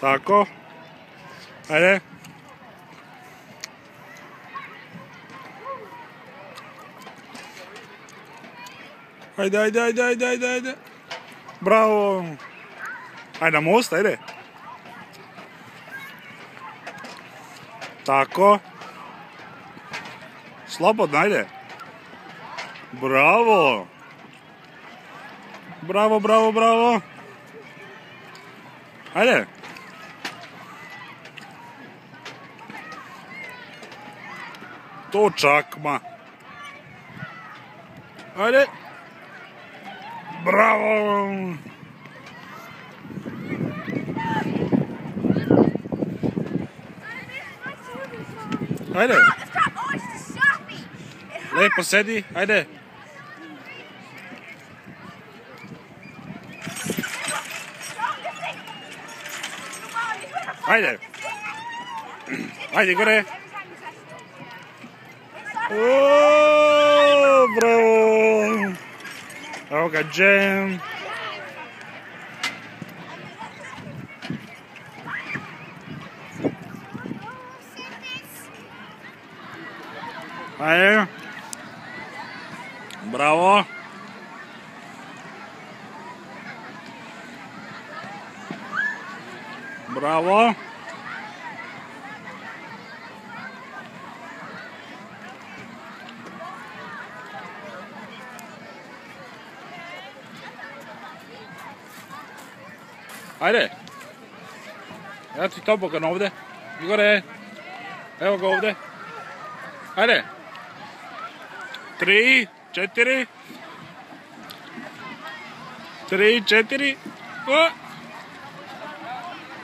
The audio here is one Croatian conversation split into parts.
Tako. Ajde. Ajde. Bravo. Ajde na most, ajde. Tako. Slobodno, ajde. Bravo. Bravo. Ajde. To čakma. Ajde. Bravo. Ajde. Lepo sedi, ajde. Ajde gore. Bravo. Evo ga džem. Ajde. Bravo. Bravo. Ajde. Ja ti tobogan ovdje. Igore. Evo ga ovdje. Ajde. 3, 4. 3, 4.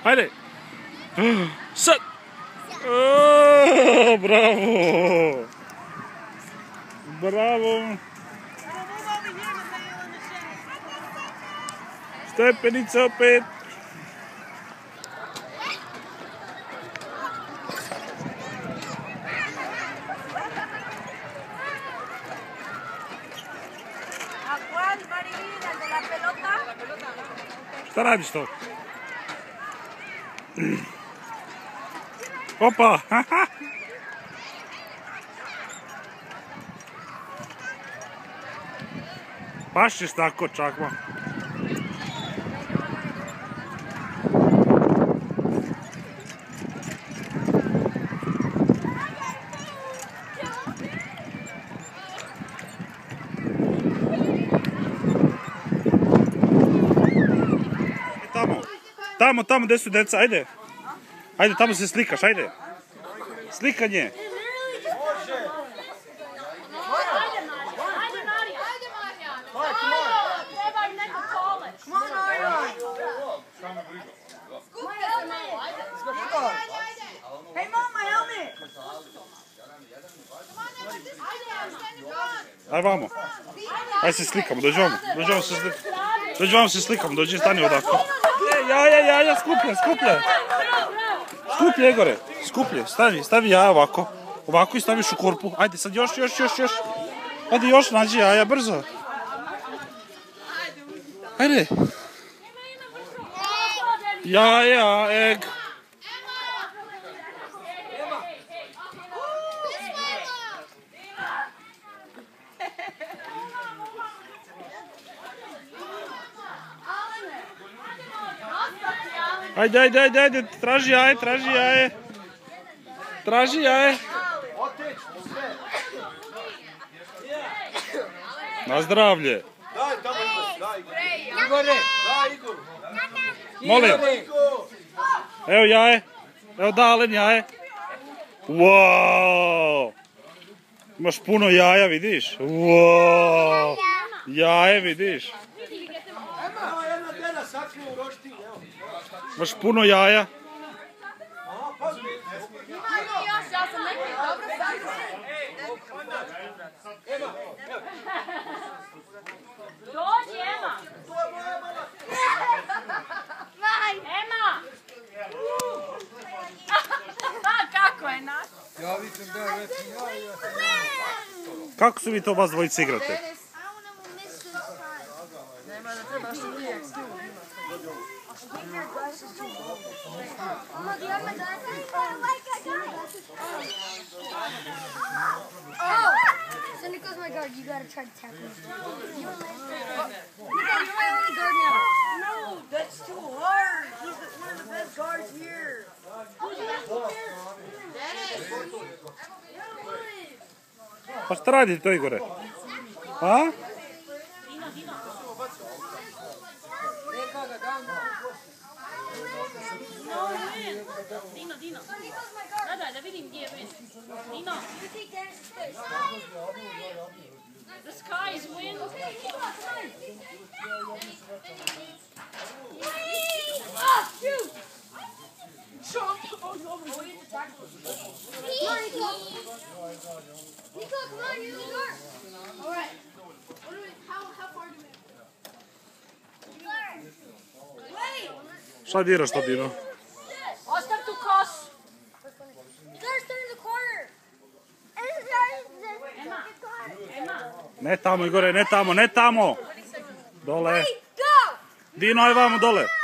Ajde. Sad. Bravo. Bravo. Stepenica opet. Šta radiš to? Opa! Baš ćeš tako, čakma. Tamo gdje su djeca, ajde. Ajde, tamo se slikaš, ajde. Slikanje. Ajde vamo. Ajde se slikamo, dođi vamo. Dođi vamo se slikamo, dođi stani odako. Ja, skuplje. Skuplje, Igore, skuplje. Stavi jaja ovako. Ovako i staviš u korpu. Ajde, sad još. Ajde, još nađi jaja, brzo. Ajde. Jaja, egg. Ajde, traži jaje. Na zdravlje. Igore. Molim. Evo jaje. Evo Dalen jaje. Wow. Imaš puno jaja, vidiš? Wow. Jaje, vidiš? Imaš puno jaja. Dođi, Ema! Ema! Kako je naš? Ja vidim da je već jaja. Kako su vi to vas dvojice igrate? Nema da trebaš uvijek Oh! So Nico's my guard. You gotta try to tackle him. Nico, you're my only guard now. No, that's too hard. He's one of the best guards here. Pa šta radite to, Igore? A? Dino. Daj, da vidim gdje je win. Dino. The sky is win. Ah, shoot! Jump. Oh, no. Come on, Nico. Nico, come on, you're the guard. All right. How far do we? Wait. Šta diraš to, Dino? Ostav tu kos. You gotta start in the corner. Emma. Ne tamo, Igore, ne tamo, ne tamo! Dole. Go! Dino, aj vamo dole.